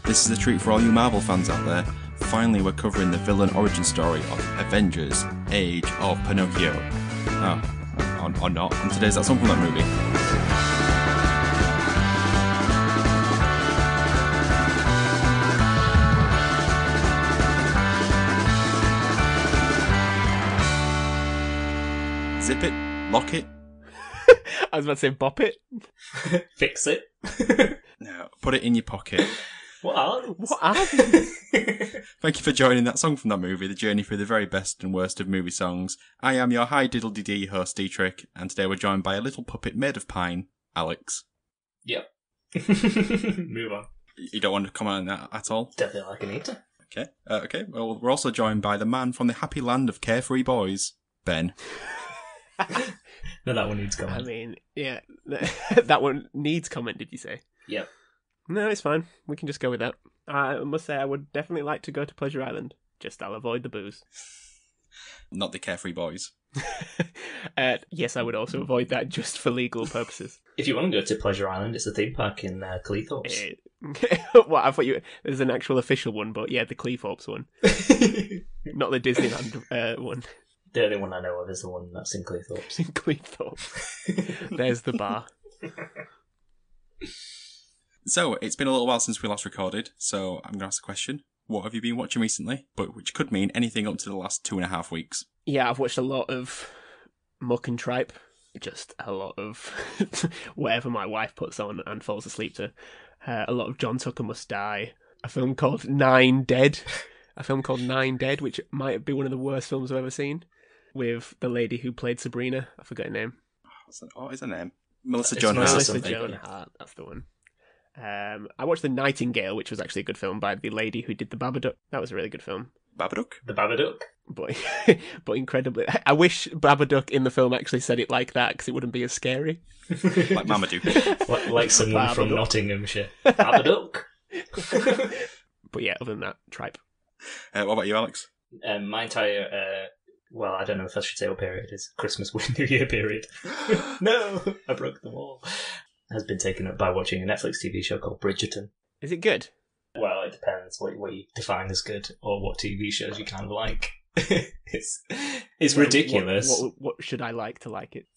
This is a treat for all you Marvel fans out there. Finally, we're covering the villain origin story of Avengers: Age of Pinocchio. Or not. And today's that song from that movie. Zip it, lock it. I was about to say bop it. Fix it. No, put it in your pocket. What are these? Thank you for joining that song from that movie, the journey through the very best and worst of movie songs. I am your Hi-Diddle-Dee-Dee host, Dietrich, and today we're joined by a little puppet made of pine, Alex. Yep. Move on. You don't want to comment on that at all? Definitely like Anita. Okay. Well, we're also joined by the man from the happy land of carefree boys, Ben. No, that one needs comment. I mean, yeah, that one needs comment, did you say? Yep. No, it's fine. We can just go with that. I must say, I would definitely like to go to Pleasure Island. Just I'll avoid the booze. Not the carefree boys. Yes, I would also avoid that just for legal purposes. If you want to go to Pleasure Island, it's a theme park in Cleethorpes. Well, I thought there's an actual official one, but yeah, the Cleethorpes one. Not the Disneyland one. The only one I know of is the one that's in Cleethorpes. In Cleethorpes. There's the bar. So, it's been a little while since we last recorded, so I'm going to ask a question. What have you been watching recently? But which could mean anything up to the last 2.5 weeks. Yeah, I've watched a lot of muck and tripe. Just a lot of whatever my wife puts on and falls asleep to. A lot of John Tucker Must Die. A film called Nine Dead. Which might be one of the worst films I've ever seen. With the lady who played Sabrina. I forgot her name. What is her name? Melissa It's Joan Hart. Melissa Joan Hart, that's the one. I watched The Nightingale, which was actually a good film by the lady who did The Babadook. That was a really good film. Babadook? The Babadook. But incredibly... I wish Babadook in the film actually said it like that, because it wouldn't be as scary. Like Marmaduke. like someone Babadook. from Nottinghamshire. Babadook. But yeah, other than that, tripe. What about you, Alex? My entire... well, I don't know if I should say what period it is. Christmas New Year period. No, I broke them all. Has been taken up by watching a Netflix TV show called Bridgerton. Is it good? Well, it depends what you define as good or what TV shows you kind of like. It's ridiculous. What should I like to like it?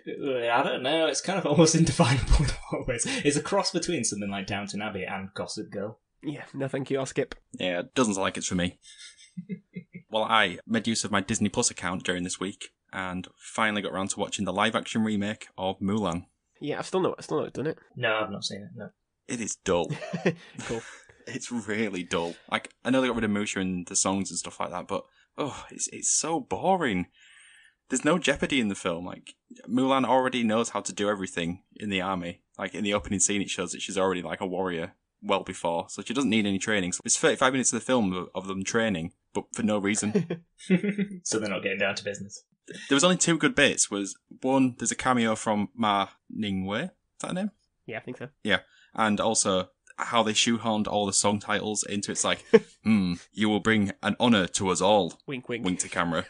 I don't know. It's kind of almost indefinable in a lot of ways. It's a cross between something like Downton Abbey and Gossip Girl. Yeah, no thank you, I'll skip. Yeah, it doesn't sound like it's for me. Well, I made use of my Disney Plus account during this week and finally got around to watching the live-action remake of Mulan. Yeah, I've still not done it. No, I've not seen it, no. It is dull. Cool. It's really dull. Like, I know they got rid of Musha and the songs and stuff like that, but it's so boring. There's no jeopardy in the film. Like, Mulan already knows how to do everything in the army. Like, in the opening scene, it shows that she's already like a warrior well before, so she doesn't need any training. So it's 35 minutes of the film of them training, but for no reason. So they're not getting down to business. There was only two good bits. Was one, there's a cameo from Ma Ningwei. Is that her name? Yeah, I think so. Yeah. And also how they shoehorned all the song titles into it's like, you will bring an honour to us all. Wink, wink. Wink to camera.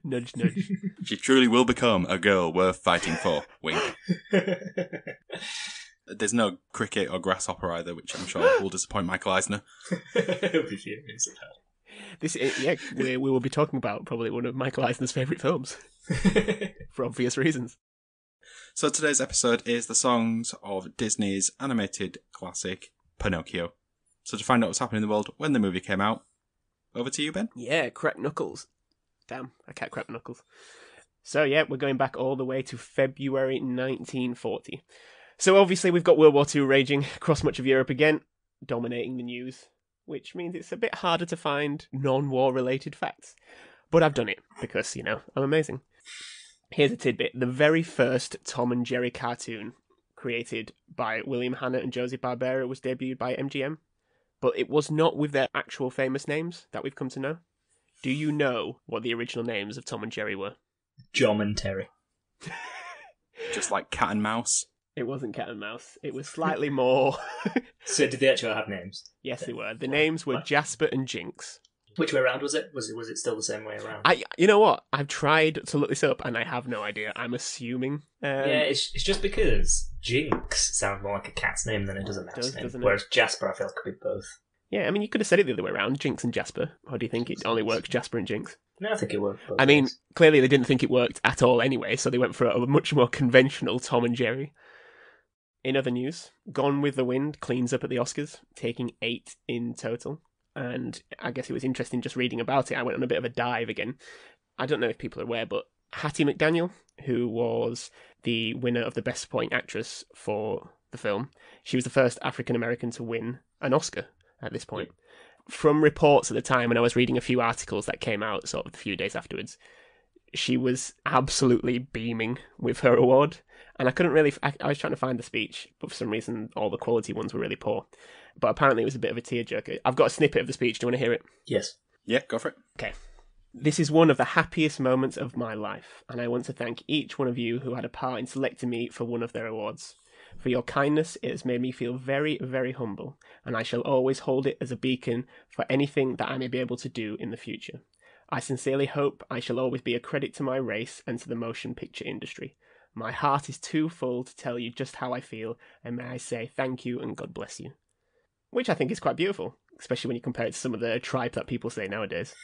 Nudge, nudge. She truly will become a girl worth fighting for. Wink. There's no cricket or grasshopper either, which I'm sure will disappoint Michael Eisner. He'll be furious at that. We will be talking about probably one of Michael Eisner's favourite films. For obvious reasons. So today's episode is the songs of Disney's animated classic, Pinocchio. So to find out what's happening in the world when the movie came out, over to you, Ben. Yeah, crack knuckles. Damn, I can't crack knuckles. So yeah, we're going back all the way to February 1940. So obviously we've got World War II raging across much of Europe again, dominating the news, which means it's a bit harder to find non-war related facts. But I've done it, because, I'm amazing. Here's a tidbit. The very first Tom and Jerry cartoon created by William Hanna and Josie Barbera was debuted by MGM, but it was not with their actual famous names that we've come to know. Do you know what the original names of Tom and Jerry were? John and Terry. Just like cat and mouse. It wasn't cat and mouse. It was slightly more... So did they actually have names? Yes, they were. The names were Jasper and Jinx. Which way around was it? Was it still the same way around? You know what? I've tried to look this up, and I have no idea. I'm assuming. Yeah, it's just because Jinx sounds more like a cat's name than it does a mouse name. Whereas Jasper, I feel could be both. Yeah, I mean, you could have said it the other way around, Jinx and Jasper. Or do you think it only works Jasper and Jinx? No, I think it worked. I mean, clearly they didn't think it worked at all anyway, so they went for a much more conventional Tom and Jerry. In other news, Gone with the Wind cleans up at the Oscars, taking 8 in total. And I guess it was interesting just reading about it. I went on a bit of a dive again. I don't know if people are aware, but Hattie McDaniel, who was the winner of the Best Supporting Actress for the film, she was the first African-American to win an Oscar at this point. From reports at the time, and I was reading a few articles that came out sort of a few days afterwards, she was absolutely beaming with her award. And I couldn't really... I was trying to find the speech, but for some reason all the quality ones were really poor. But apparently it was a bit of a tearjerker. I've got a snippet of the speech. Do you want to hear it? Yes. Yeah, go for it. Okay. This is one of the happiest moments of my life, and I want to thank each one of you who had a part in selecting me for one of their awards. For your kindness, it has made me feel very, very humble, and I shall always hold it as a beacon for anything that I may be able to do in the future. I sincerely hope I shall always be a credit to my race and to the motion picture industry. My heart is too full to tell you just how I feel, and may I say thank you and God bless you. Which I think is quite beautiful, especially when you compare it to some of the tripe that people say nowadays.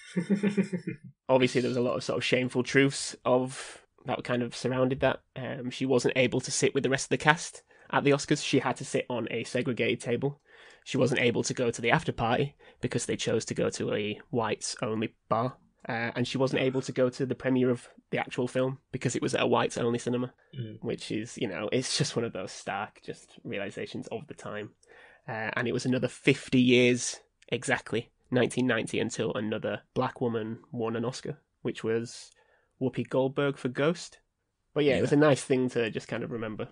Obviously, there was a lot of sort of shameful truths of that kind of surrounded that. She wasn't able to sit with the rest of the cast at the Oscars. She had to sit on a segregated table. She wasn't able to go to the after party because they chose to go to a whites-only bar. And she wasn't able to go to the premiere of the actual film because it was at a whites-only cinema, which is, it's just one of those stark just realizations of the time. And it was another 50 years, exactly, 1990, until another black woman won an Oscar, which was Whoopi Goldberg for Ghost. But yeah, it was a nice thing to just kind of remember.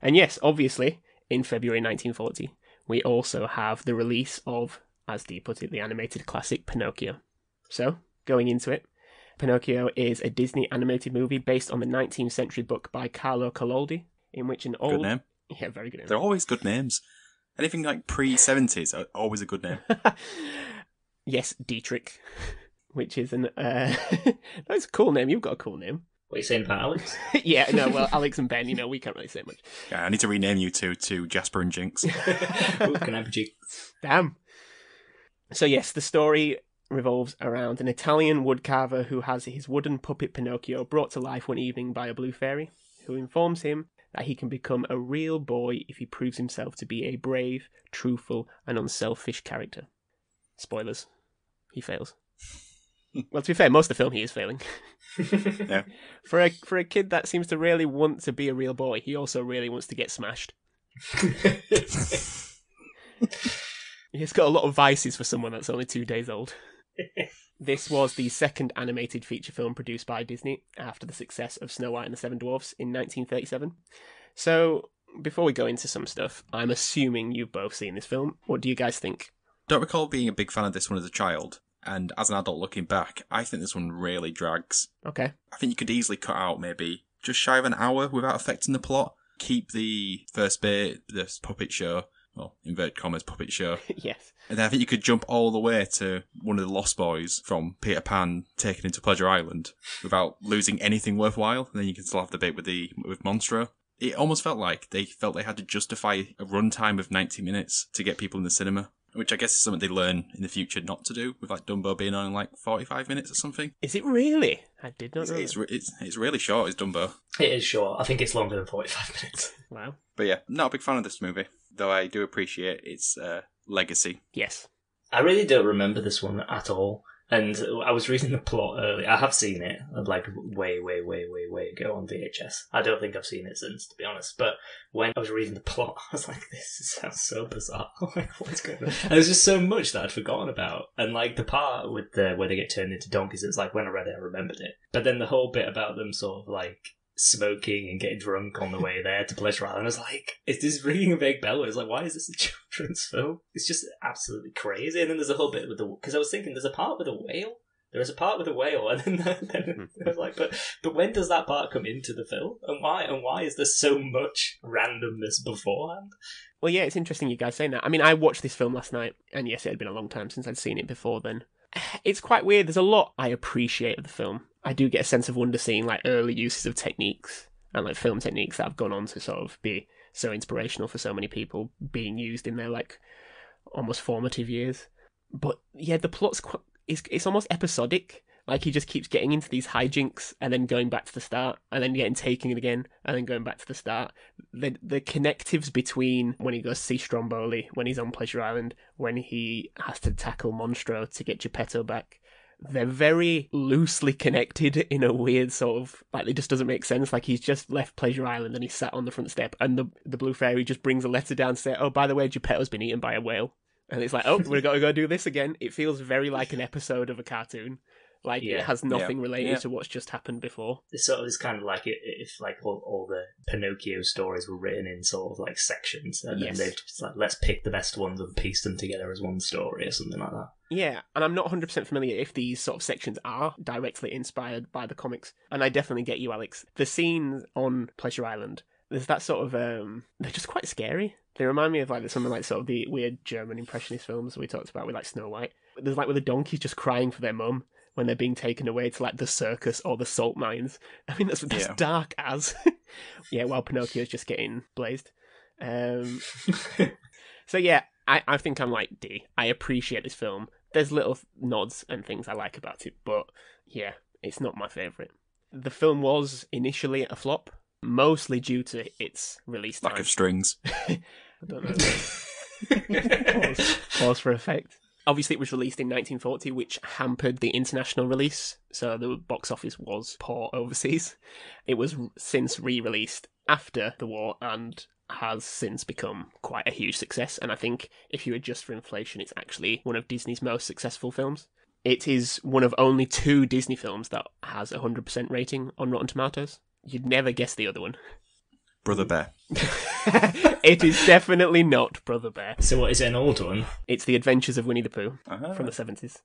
And yes, obviously, in February 1940, we also have the release of, as Dee put it, the animated classic Pinocchio. So, going into it, Pinocchio is a Disney animated movie based on the 19th century book by Carlo Collodi, in which an old... Good name. Yeah, very good name. They're always good names. Anything like pre-70s, always a good name. Yes, Dietrich, which is an... That's a cool name. You've got a cool name. What are you saying about Alex? Yeah, no, well, Alex and Ben, we can't really say much. Yeah, I need to rename you two to Jasper and Jinx. Ooh, can I have Jinx? Damn. So yes, the story revolves around an Italian woodcarver who has his wooden puppet Pinocchio brought to life one evening by a blue fairy, who informs him that he can become a real boy if he proves himself to be a brave, truthful, and unselfish character. Spoilers. He fails. Well, to be fair, most of the film he is failing. Yeah. For a kid that seems to really want to be a real boy, he also really wants to get smashed. He's got a lot of vices for someone that's only 2 days old. This was the second animated feature film produced by Disney after the success of Snow White and the Seven Dwarfs in 1937. So, before we go into some stuff, I'm assuming you've both seen this film. What do you guys think? Don't recall being a big fan of this one as a child, and as an adult looking back, I think this one really drags. Okay. I think you could easily cut out maybe just shy of an hour without affecting the plot. Keep the first bit, this puppet show, well, inverted commas, puppet show. Yes. And then I think you could jump all the way to one of the Lost Boys from Peter Pan taken into Pleasure Island without losing anything worthwhile. And then you can still have the bit with Monstro. It almost felt like they had to justify a runtime of 90 minutes to get people in the cinema, which I guess is something they learn in the future not to do, with like Dumbo being on in like 45 minutes or something. Is it really? I did not know. It's really short, is Dumbo. It is short. I think it's longer than 45 minutes. Wow. But yeah, not a big fan of this movie, though I do appreciate its legacy. Yes. I really don't remember this one at all. And I was reading the plot earlier. I have seen it, like, way ago on VHS. I don't think I've seen it since, to be honest. But when I was reading the plot, I was like, this sounds so bizarre. Like, what's going on? And there's just so much that I'd forgotten about. And, like, the part with where they get turned into donkeys, it was like, when I read it, I remembered it. But then the whole bit about them sort of, like, smoking and getting drunk on the way there to Pleasure Island, I was like, is this ringing a vague bell? It's like, why is this a children's film? It's just absolutely crazy. And then there's a whole bit with because I was thinking there's a part with a whale. There is a part with a whale, and then I was like, but when does that part come into the film, and why is there so much randomness beforehand? Well, yeah, it's interesting you guys saying that. I mean, I watched this film last night, and yes, it had been a long time since I'd seen it before then. it's quite weird. There's a lot I appreciate of the film. I do get a sense of wonder seeing like early uses of techniques and like film techniques that have gone on to sort of be so inspirational for so many people being used in their like almost formative years. But yeah, the plot's it's almost episodic. Like he just keeps getting into these hijinks and then going back to the start and then getting taken it again and then going back to the start. The connectives between when he goes to see Stromboli, when he's on Pleasure Island, when he has to tackle Monstro to get Geppetto back, they're very loosely connected in a weird sort of, like, it just doesn't make sense. Like, he's just left Pleasure Island and he's sat on the front step and the Blue Fairy just brings a letter down to say, oh, by the way, Geppetto's been eaten by a whale. And it's like, oh, we've got to go do this again. It feels very like an episode of a cartoon. Like, it has nothing related to what's just happened before. It's kind of like if like all the Pinocchio stories were written in sort of like sections, and then they've just like, let's pick the best ones and piece them together as one story or something like that. Yeah, and I'm not 100% familiar if these sort of sections are directly inspired by the comics. And I definitely get you, Alex. The scenes on Pleasure Island, there's that sort of, they're just quite scary. They remind me of like something like sort of the weird German impressionist films we talked about with like Snow White. There's like with the donkeys just crying for their mum when they're being taken away to like the circus or the salt mines. I mean, that's dark as. Yeah, while Pinocchio's just getting blazed. So yeah, I think I'm like D. I appreciate this film. There's little nods and things I like about it, but yeah, it's not my favourite. The film was initially a flop, mostly due to its release time. Lack of strings. I don't know. Pause for effect. Obviously, it was released in 1940, which hampered the international release, so the box office was poor overseas. It was since re-released after the war and has since become quite a huge success, and I think if you adjust for inflation, it's actually one of Disney's most successful films. It is one of only 2 Disney films that has a 100% rating on Rotten Tomatoes. You'd never guess the other one. Brother Bear. It is definitely not Brother Bear. So what, is it an old one? It's The Adventures of Winnie the Pooh from the 70s.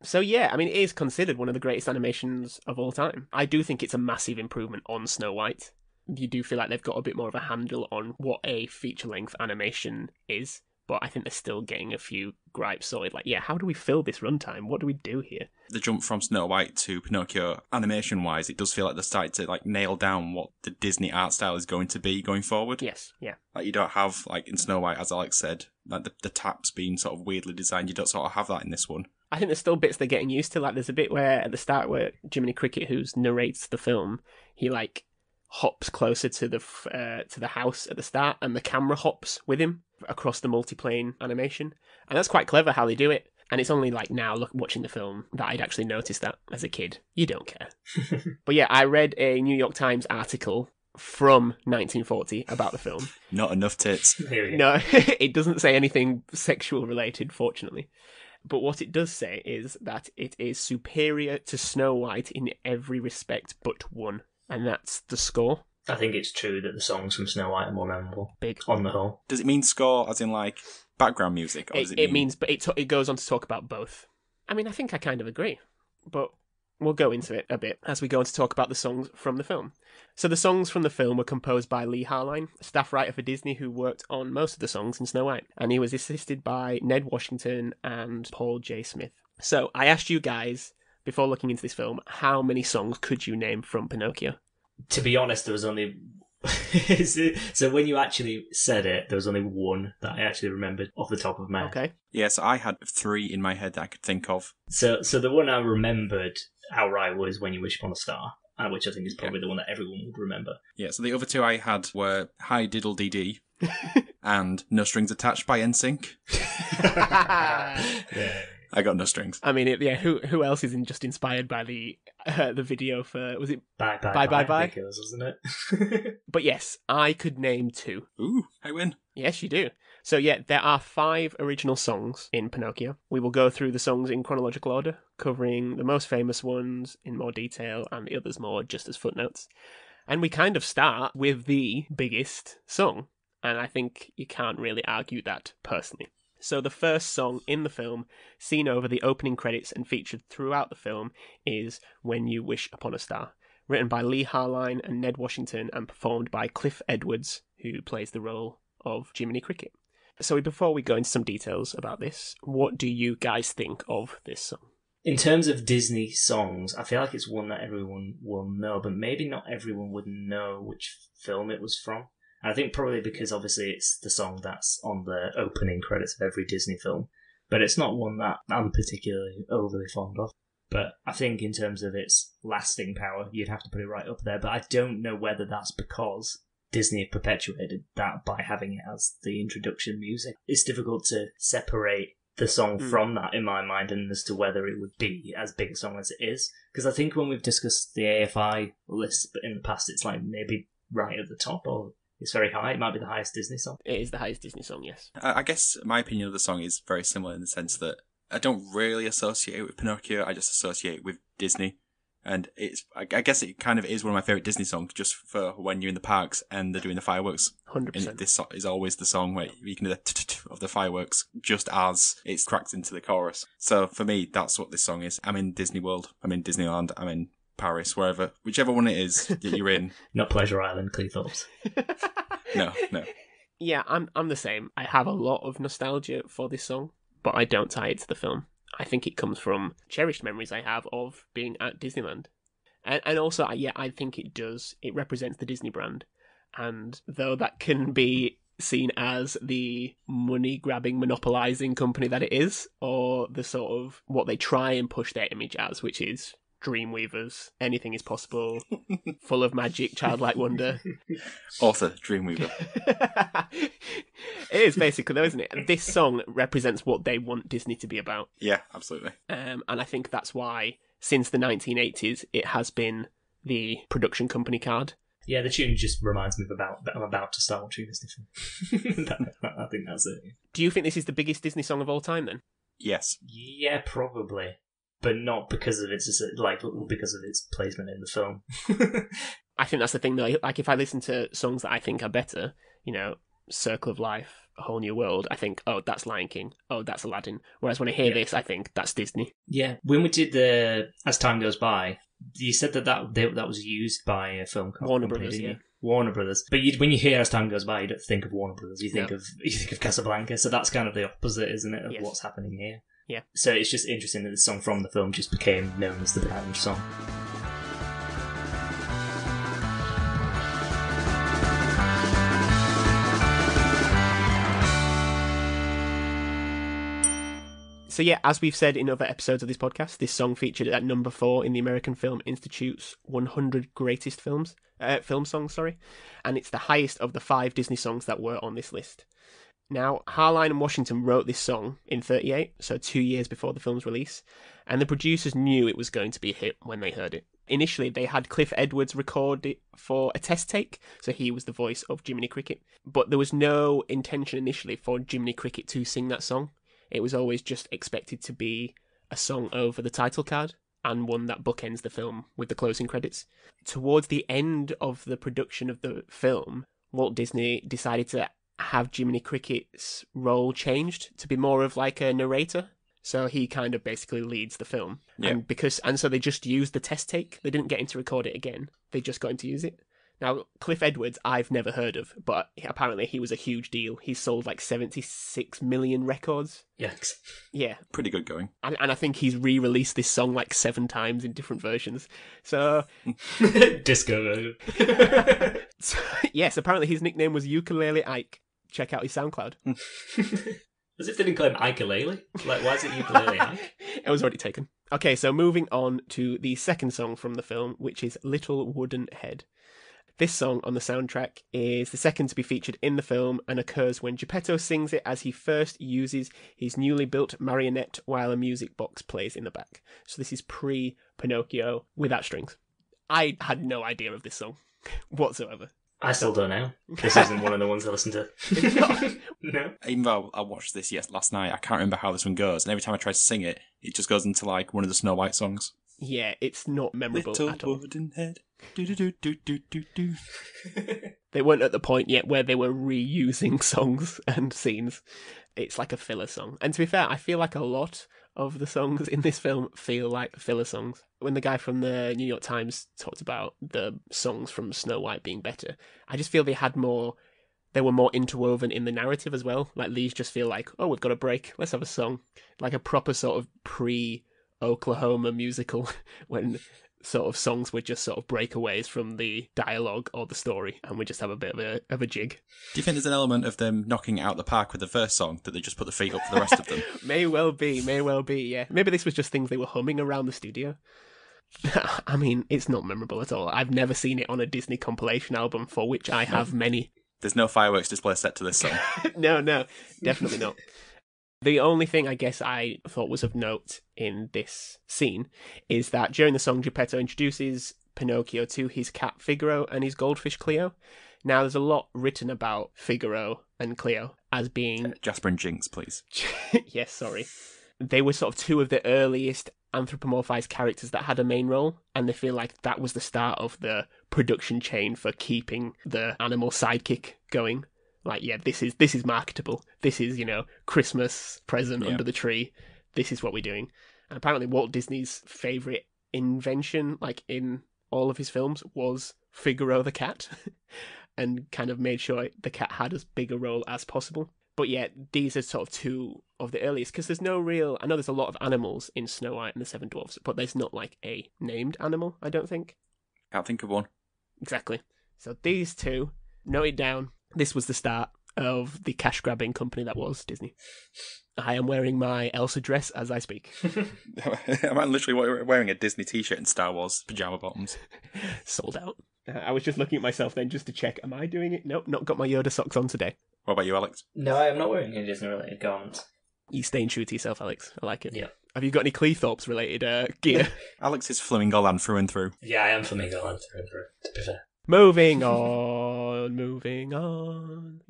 So yeah, I mean, it is considered one of the greatest animations of all time. I do think it's a massive improvement on Snow White. You do feel like they've got a bit more of a handle on what a feature-length animation is, but I think they're still getting a few gripes sorted. Like, yeah, how do we fill this runtime? What do we do here? The jump from Snow White to Pinocchio, animation-wise, it does feel like they're starting to like nail down what the Disney art style is going to be going forward. Yes, yeah. Like, you don't have, like in Snow White, as Alex said, like the taps being sort of weirdly designed. You don't sort of have that in this one. I think there's still bits they're getting used to. Like, there's a bit where at the start where Jiminy Cricket, who narrates the film, he like hops closer to the house at the start, and the camera hops with him across the multiplane animation, and that's quite clever how they do it. And it's only like now, watching the film, that I'd actually noticed that as a kid. You don't care. But yeah, I read a New York Times article from 1940 about the film. Not enough tits. No, it doesn't say anything sexual related, fortunately. But what it does say is that it is superior to Snow White in every respect but one, and that's the score. I think it's true that the songs from Snow White are more memorable. Big. On the whole. Does it mean score as in like background music? Or does it means, but it goes on to talk about both. I mean, I think I kind of agree, but we'll go into it a bit as we go on to talk about the songs from the film. So the songs from the film were composed by Lee Harline, a staff writer for Disney who worked on most of the songs in Snow White, and he was assisted by Ned Washington and Paul J. Smith. So I asked you guys, before looking into this film, how many songs could you name from Pinocchio? To be honest, there was only... So when you actually said it, there was only one that I actually remembered off the top of my head. Okay. Yeah, so I had 3 in my head that I could think of. So the one I remembered outright was When You Wish Upon a Star, which I think is probably the one that everyone would remember. Yeah, so the other 2 I had were Hi-Diddle-Dee-Dee and No Strings Attached by NSYNC. Yeah. I got no strings. I mean, who else is just inspired by the video for, was it Bye? I think it was, wasn't it? But yes, I could name 2. Ooh, I win. Yes, you do. So yeah, there are 5 original songs in Pinocchio. We will go through the songs in chronological order, covering the most famous ones in more detail and the others more just as footnotes. And we kind of start with the biggest song, and I think you can't really argue that personally. So the first song in the film, seen over the opening credits and featured throughout the film, is When You Wish Upon a Star, written by Lee Harline and Ned Washington and performed by Cliff Edwards, who plays the role of Jiminy Cricket. So before we go into some details about this, what do you guys think of this song? In terms of Disney songs, I feel like it's one that everyone will know, but maybe not everyone would know which film it was from. And I think probably because obviously it's the song that's on the opening credits of every Disney film, but it's not one that I'm particularly overly fond of. But I think in terms of its lasting power, you'd have to put it right up there. But I don't know whether that's because Disney have perpetuated that by having it as the introduction music. It's difficult to separate the song from that in my mind, and as to whether it would be as big a song as it is. Because I think when we've discussed the AFI list in the past, it's like maybe right at the top, or it's very high. It might be the highest Disney song. It is the highest Disney song, yes. I guess my opinion of the song is very similar in the sense that I don't really associate it with Pinocchio, I just associate it with Disney. And I guess it kind of is one of my favourite Disney songs, just for when you're in the parks and they're doing the fireworks. 100%. And this is always the song where you can do the of the fireworks just as it's cracked into the chorus. So for me, that's what this song is. I'm in Disney World, I'm in Disneyland, I'm in Paris, wherever, whichever one it is that you're in. Not Pleasure Island, Cleethorpes. No. Yeah, I'm the same. I have a lot of nostalgia for this song, but I don't tie it to the film. I think it comes from cherished memories I have of being at Disneyland. And also, I think it does. It represents the Disney brand. And though that can be seen as the money-grabbing, monopolising company that it is, or the sort of what they try and push their image as, which is Dreamweavers, anything is possible, full of magic, childlike wonder. Author, Dreamweaver. It is basically though, isn't it? This song represents what they want Disney to be about. Yeah, absolutely. And I think that's why, since the 1980s, it has been the production company card. Yeah, the tune just reminds me of I'm about to start watching Disney film. I think that's it. Do you think this is the biggest Disney song of all time then? Yes. Yeah, probably. But not because of because of its placement in the film. I think that's the thing though. Like if I listen to songs that I think are better, Circle of Life, A Whole New World, I think, oh, that's Lion King, oh, that's Aladdin. Whereas when I hear this, I think that's Disney. Yeah, when we did the As Time Goes By, you said that was used by a film company, Warner Brothers, yeah. Warner Brothers. But when you hear As Time Goes By, you don't think of Warner Brothers. You think of Casablanca. So that's kind of the opposite, isn't it, of what's happening here? Yeah. So it's just interesting that the song from the film just became known as the Brand song. So yeah, as we've said in other episodes of this podcast, this song featured at number 4 in the American Film Institute's 100 Greatest Film Songs, and it's the highest of the 5 Disney songs that were on this list. Now, Harline and Washington wrote this song in 1938, so 2 years before the film's release, and the producers knew it was going to be a hit when they heard it. Initially, they had Cliff Edwards record it for a test take, so he was the voice of Jiminy Cricket, but there was no intention initially for Jiminy Cricket to sing that song. It was always just expected to be a song over the title card, and one that bookends the film with the closing credits. Towards the end of the production of the film, Walt Disney decided to have Jiminy Cricket's role changed to be more of like a narrator. So he kind of basically leads the film. Yeah. And so they just used the test take. They didn't get him to record it again. They just got him to use it. Now, Cliff Edwards, I've never heard of, but apparently he was a huge deal. He sold like 76 million records. Yikes. Yeah. Pretty good going. And I think he's re-released this song like 7 times in different versions. So... Disco version. So, yes, apparently his nickname was Ukulele Ike. Check out his SoundCloud. As if they didn't call him Ikelele. Like, why is it Ukulele Ike? It was already taken. Okay, so moving on to the second song from the film, which is Little Wooden Head. This song on the soundtrack is the second to be featured in the film and occurs when Geppetto sings it as he first uses his newly built marionette while a music box plays in the back. So this is pre-Pinocchio without strings. I had no idea of this song whatsoever. I still don't know. This isn't one of the ones I listen to. No. Even though I watched this last night, I can't remember how this one goes. And every time I try to sing it, it just goes into like one of the Snow White songs. Yeah, it's not memorable Little at all. wooden head. Do do do do do do do. They weren't at the point yet where they were reusing songs and scenes. It's like a filler song. And to be fair, I feel like a lot of the songs in this film feel like filler songs. When the guy from the New York Times talked about the songs from Snow White being better, I just feel they were more interwoven in the narrative as well. Like these just feel like, oh, we've got a break, let's have a song. Like a proper sort of Oklahoma musical when sort of songs would just sort of breakaways from the dialogue or the story, and we just have a bit of a jig. Do you think there's an element of them knocking it out the park with the first song, that they just put the feet up for the rest of them? May well be, yeah. Maybe this was just things they were humming around the studio. I mean, it's not memorable at all. I've never seen it on a Disney compilation album, for which I have many. There's no fireworks display set to this song. No, definitely not. The only thing I guess I thought was of note in this scene is that during the song, Geppetto introduces Pinocchio to his cat Figaro and his goldfish Cleo. Now, there's a lot written about Figaro and Cleo as being... Jasper and Jinx, please. Yes, sorry. They were sort of two of the earliest anthropomorphized characters that had a main role, and they feel like that was the start of the production chain for keeping the animal sidekick going. Like, yeah, this is marketable. This is, Christmas present under the tree. This is what we're doing. And apparently Walt Disney's favourite invention, like in all of his films, was Figaro the cat, and kind of made sure the cat had as big a role as possible. But yeah, these are sort of two of the earliest, because there's no real... I know there's a lot of animals in Snow White and the Seven Dwarfs, but there's not like a named animal, I don't think. Can't think of one. Exactly. So these two, note it down. This was the start of the cash-grabbing company that was Disney. I am wearing my Elsa dress as I speak. I'm literally wearing a Disney t-shirt and Star Wars pyjama bottoms. Sold out. I was just looking at myself then just to check, am I doing it? Nope, not got my Yoda socks on today. What about you, Alex? No, I am not wearing any Disney-related garments. You staying true to yourself, Alex. I like it. Yeah. Have you got any Cleethorpes-related gear? Alex is Flamingo Land through and through. Yeah, I am Flamingo Land through and through, to be fair. Moving on.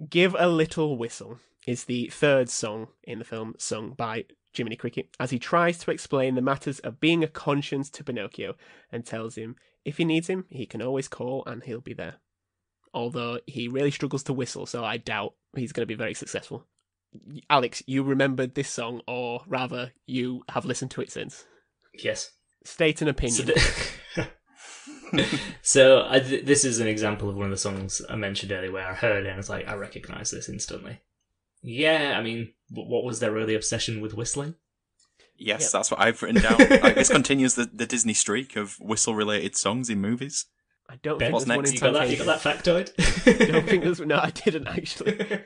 Give a Little Whistle is the third song in the film, sung by Jiminy Cricket, as he tries to explain the matters of being a conscience to Pinocchio and tells him if he needs him, he can always call and he'll be there. Although he really struggles to whistle, so I doubt he's going to be very successful. Alex, you remembered this song, or rather, you have listened to it since. Yes. State an opinion. So this is an example of one of the songs I mentioned earlier where I heard it and I was like, I recognise this instantly. Yeah, I mean, what was their early obsession with whistling? Yes, That's what I've written down. This continues the Disney streak of whistle-related songs in movies. I don't Ben, think there's one in you Fantasia. got that factoid? I don't think there's... No, I didn't actually.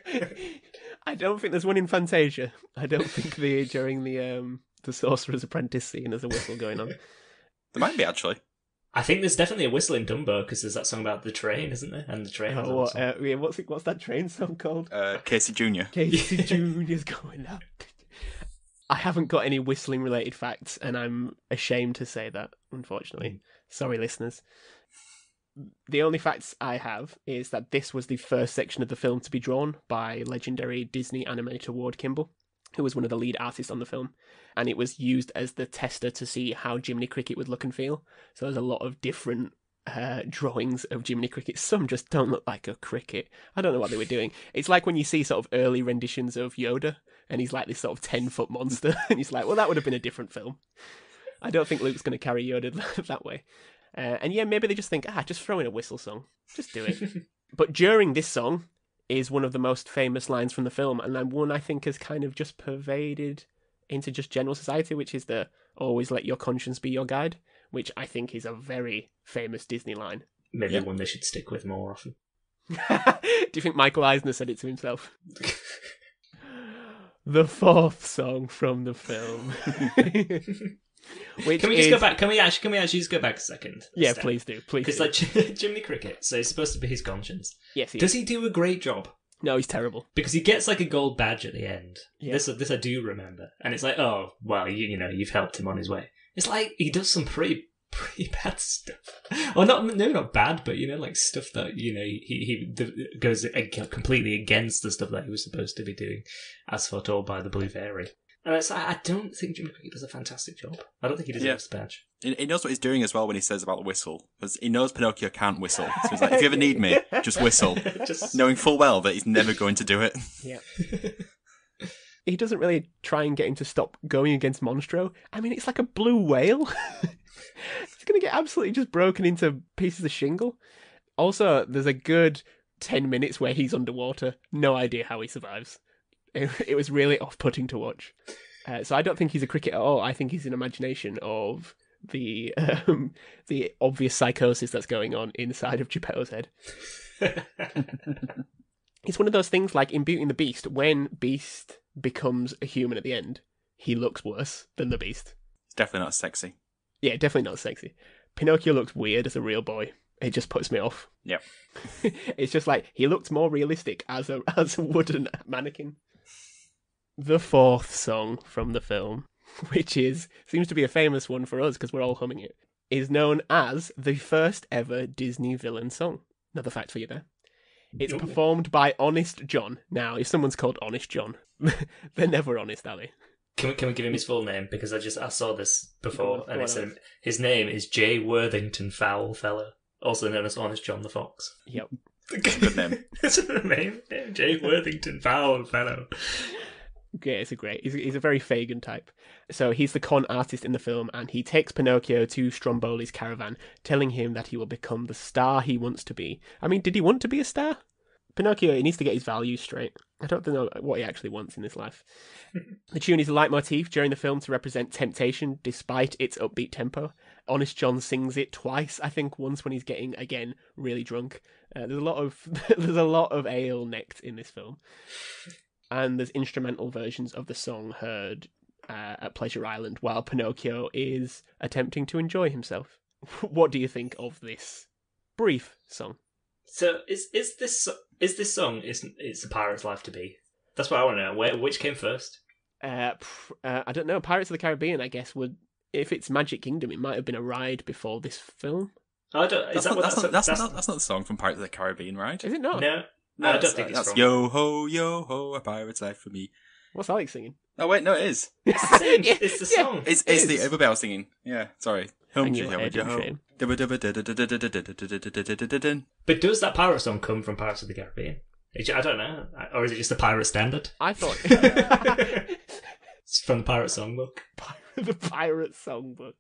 I don't think there's one in Fantasia. I don't think during the Sorcerer's Apprentice scene there's a whistle going on. There might be, actually. I think there's definitely a whistle in Dumbo, because there's that song about the train, isn't there? And the train has a whistle. What's that train song called? Casey Jr. Casey Jr.'s going up. I haven't got any whistling-related facts, and I'm ashamed to say that, unfortunately. Sorry, listeners. The only facts I have is that this was the first section of the film to be drawn by legendary Disney animator Ward Kimball, who was one of the lead artists on the film, and it was used as the tester to see how Jiminy Cricket would look and feel. So there's a lot of different drawings of Jiminy Cricket. Some just don't look like a cricket. I don't know what they were doing. It's like when you see sort of early renditions of Yoda, and he's like this sort of 10-foot monster, and he's like, well, that would have been a different film. I don't think Luke's going to carry Yoda that way. And yeah, maybe they just think, just throw in a whistle song. Just do it. But during this song is one of the most famous lines from the film, and one I think has kind of just pervaded into just general society, which is the always let your conscience be your guide, which I think is a very famous Disney line. Maybe one they should stick with more often. Do you think Michael Eisner said it to himself? The fourth song from the film. Can we just go back? Can we actually just go back a second? Yeah, please do. Because like Jiminy Cricket, so he's supposed to be his conscience. Yes, does he do a great job? No, he's terrible. Because he gets like a gold badge at the end. Yeah. This I do remember, and it's like, oh well, you've helped him on his way. It's like he does some pretty bad stuff. Well, not bad, but like stuff that he goes completely against the stuff that he was supposed to be doing, as foretold by the Blue Fairy. And it's like, I don't think Jimmy Cricket does a fantastic job. I don't think he deserves the badge. He knows what he's doing as well when he says about the whistle. Because he knows Pinocchio can't whistle. So he's like, if you ever need me, just whistle. Knowing full well that he's never going to do it. Yeah. He doesn't really try and get him to stop going against Monstro. I mean, it's like a blue whale. It's going to get absolutely just broken into pieces of shingle. Also, there's a good 10 minutes where he's underwater. No idea how he survives. It was really off-putting to watch. So I don't think he's a cricket at all. I think he's an imagination of the obvious psychosis that's going on inside of Geppetto's head. It's one of those things like in Beauty and the Beast, when Beast becomes a human at the end, he looks worse than the Beast. It's definitely not sexy. Yeah, definitely not sexy. Pinocchio looks weird as a real boy. It just puts me off. Yep. It's just like, he looked more realistic as a wooden mannequin. The fourth song from the film, which seems to be a famous one for us because we're all humming it, is known as the first ever Disney villain song. Another fact for you there. It's performed by Honest John. Now, if someone's called Honest John, they're never honest, are they? Can we give him his full name? Because I saw this before, and it said his name is J. Worthington Foulfellow, also known as Honest John the Fox. Yep. Good name. It's an amazing name, J. Worthington Foulfellow. Yeah, he's a very Fagin type. So he's the con artist in the film, and he takes Pinocchio to Stromboli's caravan, telling him that he will become the star he wants to be. I mean, did he want to be a star? Pinocchio, he needs to get his values straight. I don't know what he actually wants in his life. The tune is a leitmotif during the film to represent temptation, despite its upbeat tempo. Honest John sings it twice, I think, once when he's getting, again, really drunk. There's a lot of ale necked in this film. And there's instrumental versions of the song heard at Pleasure Island while Pinocchio is attempting to enjoy himself. What do you think of this brief song? So is this song it's a pirate's life to be? That's what I want to know. Which came first? I don't know. Pirates of the Caribbean, I guess, would, if it's Magic Kingdom, it might have been a ride before this film. I don't. That's not the song from Pirates of the Caribbean, right? Is it not? No, I don't think it's from. Yo ho, a pirate's life for me. What's Alex singing? Oh wait, no, it is. It's the song. It's the Everbell singing. Yeah, sorry. Hang your head in shame. But does that pirate song come from Pirates of the Caribbean? I don't know. Or is it just a pirate standard? I thought It's from the Pirate Songbook. The Pirate Songbook.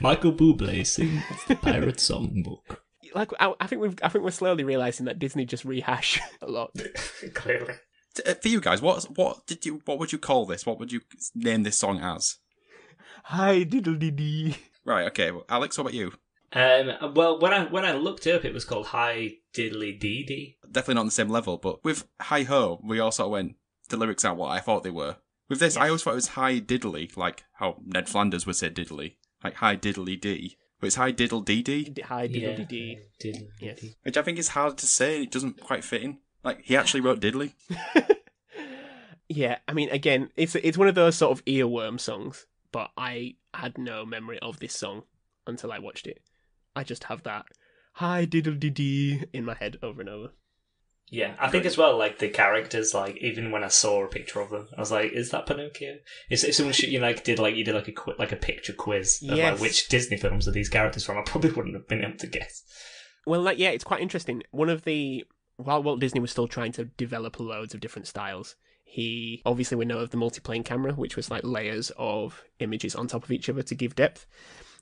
Michael Bublé sings the Pirate Songbook. Like, I think we're slowly realizing that Disney just rehash a lot. Clearly. For you guys, what would you call this? What would you name this song as? Hi-Diddle-Dee-Dee. Right. Okay. Well, Alex, what about you? Well, when I looked up, it was called Hi-Diddle-Dee-Dee. Definitely not on the same level, but with Hi Ho, we all sort of went, the lyrics aren't what I thought they were. With this, I always thought it was Hi Diddly, like how Ned Flanders would say diddly, like Hi-Diddle-Dee. But it's Hi-Diddle-Dee-Dee. Hi-Diddle-Dee-Dee. Yeah. Yes. Which I think is hard to say, and it doesn't quite fit in. Like, he actually wrote diddly. Yeah, I mean, again, it's one of those sort of earworm songs, but I had no memory of this song until I watched it. I just have that Hi-Diddle-Dee-Dee in my head over and over. Yeah, I think as well, like, the characters, like, even when I saw a picture of them, I was like, is that Pinocchio? If someone did a picture quiz of like, which Disney films are these characters from, I probably wouldn't have been able to guess. Well, like, yeah, it's quite interesting. While Walt Disney was still trying to develop loads of different styles, we know of the multiplane camera, which was like layers of images on top of each other to give depth.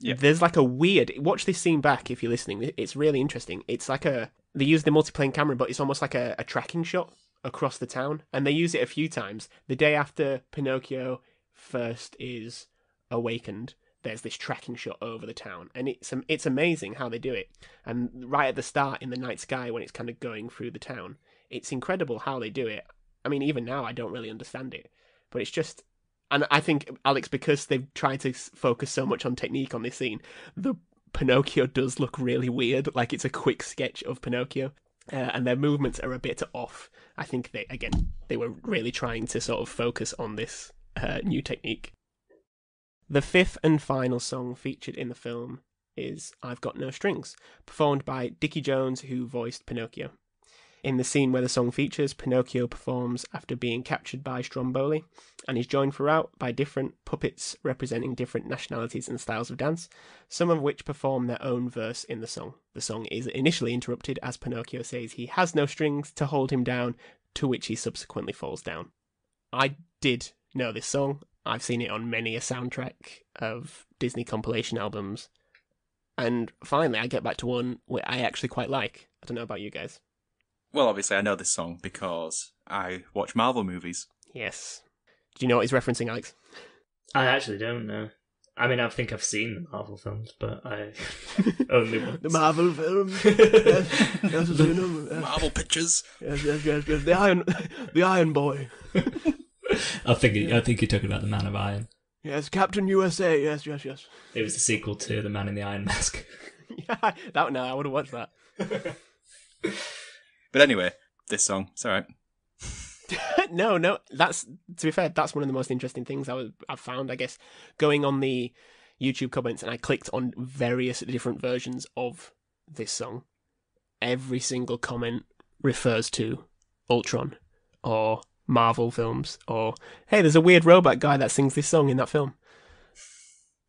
Yep. There's like a watch this scene back if you're listening. It's really interesting. It's like they use the multiplane camera, but it's almost like a tracking shot across the town. And they use it a few times. The day after Pinocchio first is awakened, there's this tracking shot over the town. And it's amazing how they do it. And right at the start in the night sky when it's kind of going through the town, it's incredible how they do it. I mean, even now I don't really understand it. But it's just... And I think, Alex, because they've tried to focus so much on technique on this scene, the Pinocchio does look really weird, like it's a quick sketch of Pinocchio, and their movements are a bit off. I think they were really trying to sort of focus on this new technique. The fifth and final song featured in the film is I've Got No Strings, performed by Dickie Jones, who voiced Pinocchio. In the scene where the song features, Pinocchio performs after being captured by Stromboli, and is joined throughout by different puppets representing different nationalities and styles of dance, some of which perform their own verse in the song. The song is initially interrupted as Pinocchio says he has no strings to hold him down, to which he subsequently falls down. I did know this song. I've seen it on many a soundtrack of Disney compilation albums. And finally, I get back to one where I actually quite like. I don't know about you guys. Well, obviously, I know this song because I watch Marvel movies. Yes. Do you know what he's referencing, Alex? I actually don't know. I mean, I think I've seen the Marvel films, but I only once. The Marvel films. Yes, Marvel pictures. yes. The Iron Boy. I think you're talking about the Man of Iron. Yes, Captain USA. Yes. It was the sequel to The Man in the Iron Mask. Yeah, I would have watched that. But anyway, this song, it's alright. No. That's, to be fair, that's one of the most interesting things I've found, I guess, going on the YouTube comments, and I clicked on various different versions of this song. Every single comment refers to Ultron or Marvel films, or hey, there's a weird robot guy that sings this song in that film.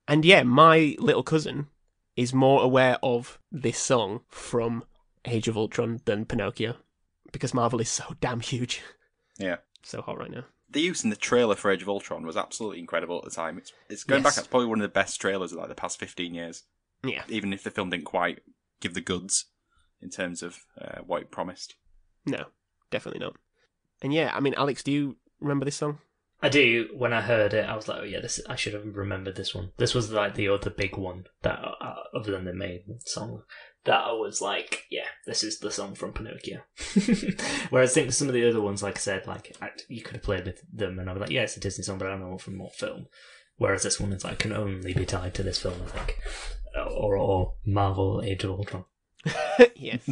And yeah, my little cousin is more aware of this song from Age of Ultron than Pinocchio, because Marvel is so damn huge. Yeah. So hot right now. The use in the trailer for Age of Ultron was absolutely incredible at the time. It's going back, it's probably one of the best trailers of like the past 15 years. Yeah. Even if the film didn't quite give the goods in terms of what it promised. No, definitely not. And yeah, I mean, Alex, do you remember this song? I do. When I heard it, I was like, "Oh yeah, I should have remembered this one." This was like the other big one that, other than the main song, that I was like, "Yeah, this is the song from Pinocchio." Whereas I think some of the other ones, like I said, like you could have played with them, and I was like, "Yeah, it's a Disney song, but I don't know from what film." Whereas this one is like can only be tied to this film, I think, or Marvel Age of Ultron. Yes.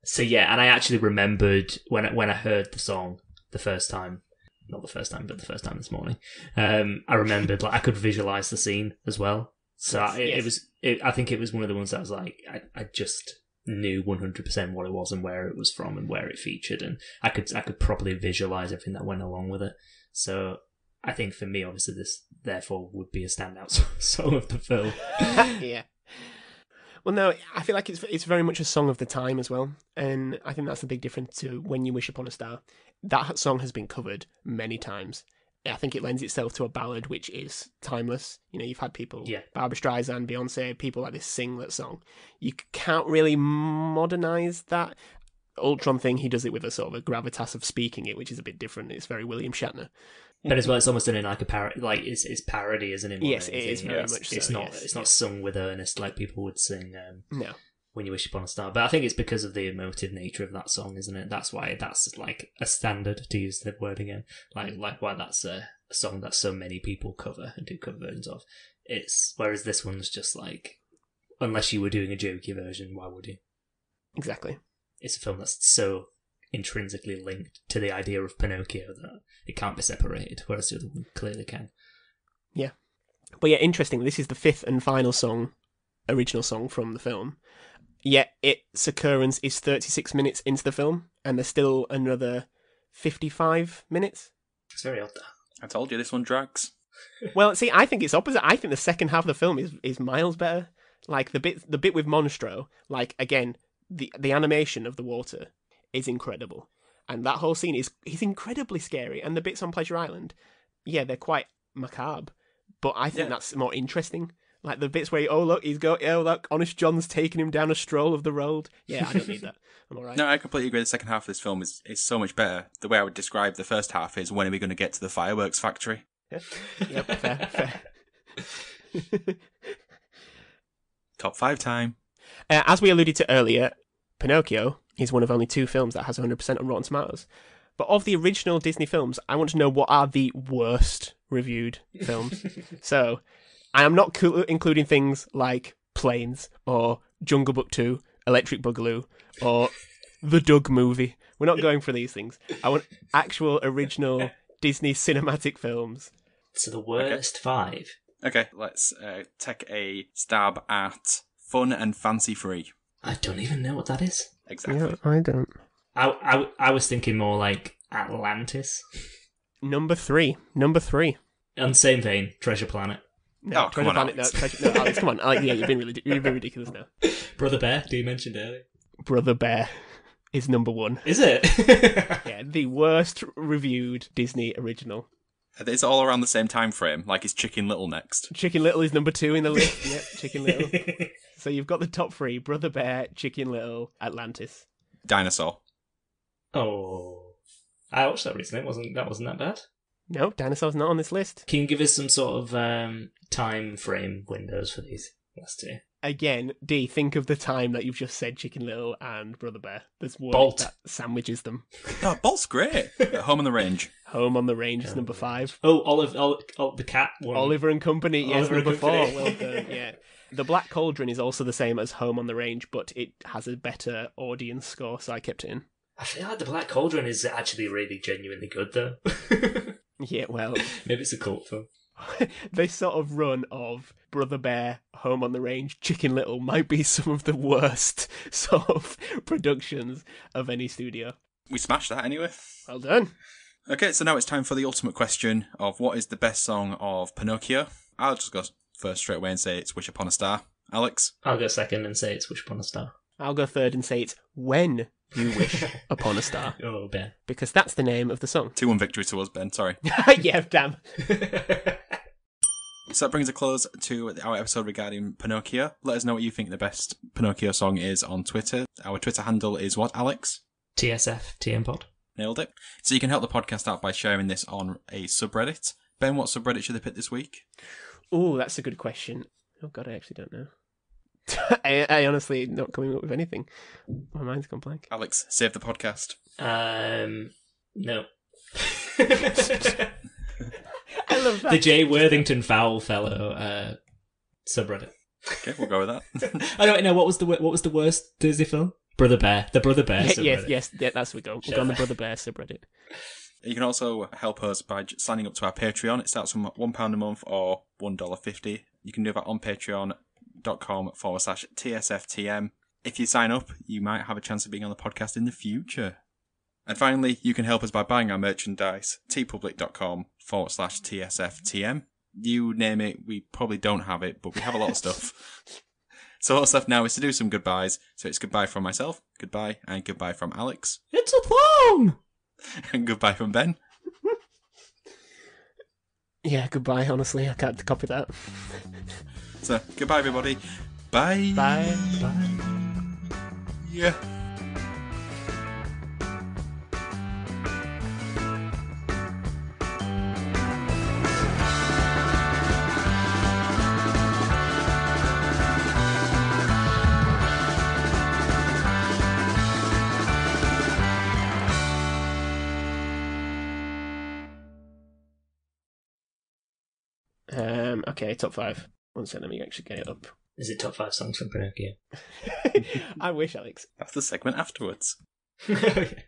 So yeah, and I actually remembered when I heard the song the first time. Not the first time, but the first time this morning. I remembered, like, I could visualize the scene as well. So I think it was one of the ones that I was like, I just knew 100% what it was and where it was from and where it featured, and I could properly visualize everything that went along with it. So I think for me, obviously, this therefore would be a standout song of the film. Yeah. Well, no, I feel like it's very much a song of the time as well, and I think that's the big difference to When You Wish Upon a Star. That song has been covered many times. I think it lends itself to a ballad which is timeless. You know, you've had people, Barbra Streisand, Beyonce, people like this sing that song. You can't really modernise that. Ultron thing, he does it with a sort of a gravitas of speaking it, which is a bit different. It's very William Shatner. But as well, it's almost done in like a parody. Like it's parody, isn't it? Yes, it is very much so. It's not. It's not sung with earnest like people would sing. No. When You Wish Upon a Star, but I think it's because of the emotive nature of that song, isn't it? That's why that's like a standard, to use the word again. Like why that's a song that so many people cover and do cover versions of. Whereas this one's just like, unless you were doing a jokey version, why would you? Exactly. It's a film that's so intrinsically linked to the idea of Pinocchio that it can't be separated, whereas the other one clearly can. Yeah. But yeah, interesting. This is the fifth and final original song from the film. Yet its occurrence is 36 minutes into the film, and there's still another 55 minutes. It's very odd, though. I told you this one drags. Well, see, I think it's opposite. I think the second half of the film is miles better. Like the bit with Monstro, like again, the animation of the water is incredible, and that whole scene is incredibly scary. And the bits on Pleasure Island, yeah, they're quite macabre, but I think that's more interesting. Like the bits where, look, Honest John's taking him down a stroll of the road. Yeah, I don't need that. I'm all right. No, I completely agree. The second half of this film is so much better. The way I would describe the first half is, when are we going to get to the fireworks factory? Yeah. Yep, fair. Top 5 time. As we alluded to earlier, Pinocchio is one of only 2 films that has 100% on Rotten Tomatoes. But of the original Disney films, I want to know what are the worst reviewed films. So I am not including things like Planes or Jungle Book 2, Electric Boogaloo, or The Doug Movie. We're not going for these things. I want actual original Disney cinematic films. So the worst 5. Okay, let's take a stab at Fun and Fancy Free. I don't even know what that is. Exactly. Yeah, I don't. I was thinking more like Atlantis. Number 3. On the same vein, Treasure Planet. No, Treasure Planet. No, Alex, come on. Alex, yeah, you've been ridiculous now. Brother Bear, who you mentioned earlier. Brother Bear is number 1. Is it? Yeah, the worst reviewed Disney original. It's all around the same time frame, like it's Chicken Little next. Chicken Little is number 2 in the list. Yep, Chicken Little. So you've got the top 3, Brother Bear, Chicken Little, Atlantis. Dinosaur. Oh. I watched that recently. That wasn't that bad. No, dinosaurs not on this list. Can you give us some sort of time frame windows for these last two? Again, D, think of the time that you've just said Chicken Little and Brother Bear. There's one Bolt. that sandwiches them. No, Bolt's great. Home on the Range. Home on the Range is number 5. Oh, the cat one. Oliver and Company, yes, Oliver and number 4. Company. Well done, yeah. The Black Cauldron is also the same as Home on the Range, but it has a better audience score, so I kept it in. I feel like the Black Cauldron is actually really genuinely good, though. Yeah, well, Maybe it's a cult film. this sort of run of Brother Bear, Home on the Range, Chicken Little might be some of the worst sort of productions of any studio. We smashed that anyway. Well done. Okay, so now it's time for the ultimate question of what is the best song of Pinocchio. I'll just go first straight away and say it's Wish Upon a Star. Alex? I'll go second and say it's Wish Upon a Star. I'll go third and say it's When You Wish Upon a Star. Oh, Ben. Because that's the name of the song. 2-1 victory to us, Ben, sorry. Yeah, damn. So that brings a close to our episode regarding Pinocchio. Let us know what you think the best Pinocchio song is on Twitter. Our Twitter handle is what, Alex? TSF, TM Pod. Nailed it. So you can help the podcast out by sharing this on a subreddit. Ben, what subreddit should they pick this week? Oh, that's a good question. Oh, God, I actually don't know. I honestly not coming up with anything. My mind's gone blank. Alex, save the podcast. No. I love that. The J. Worthington Fowl Fellow subreddit. Okay, we'll go with that. I don't know what was the worst Disney film? Brother Bear. The Brother Bear subreddit. Yes, that's where we go. We'll go on the Brother Bear subreddit. You can also help us by signing up to our Patreon. It starts from £1 a month or $1.50. You can do that on patreon.com/TSFTM. If you sign up, you might have a chance of being on the podcast in the future. And finally, you can help us by buying our merchandise, tpublic.com/TSFTM. You name it, we probably don't have it, but we have a lot of stuff. So all that's left now is to do some goodbyes. So it's goodbye from myself, goodbye, and goodbye from Alex. It's a thong! And goodbye from Ben. Yeah, goodbye, honestly. I can't copy that. So, goodbye everybody. Bye. Bye. Bye. Yeah. Okay, top 5. One second, let me actually get it up. Is it top 5 songs from Pinocchio? I wish, Alex. That's the segment afterwards. Okay.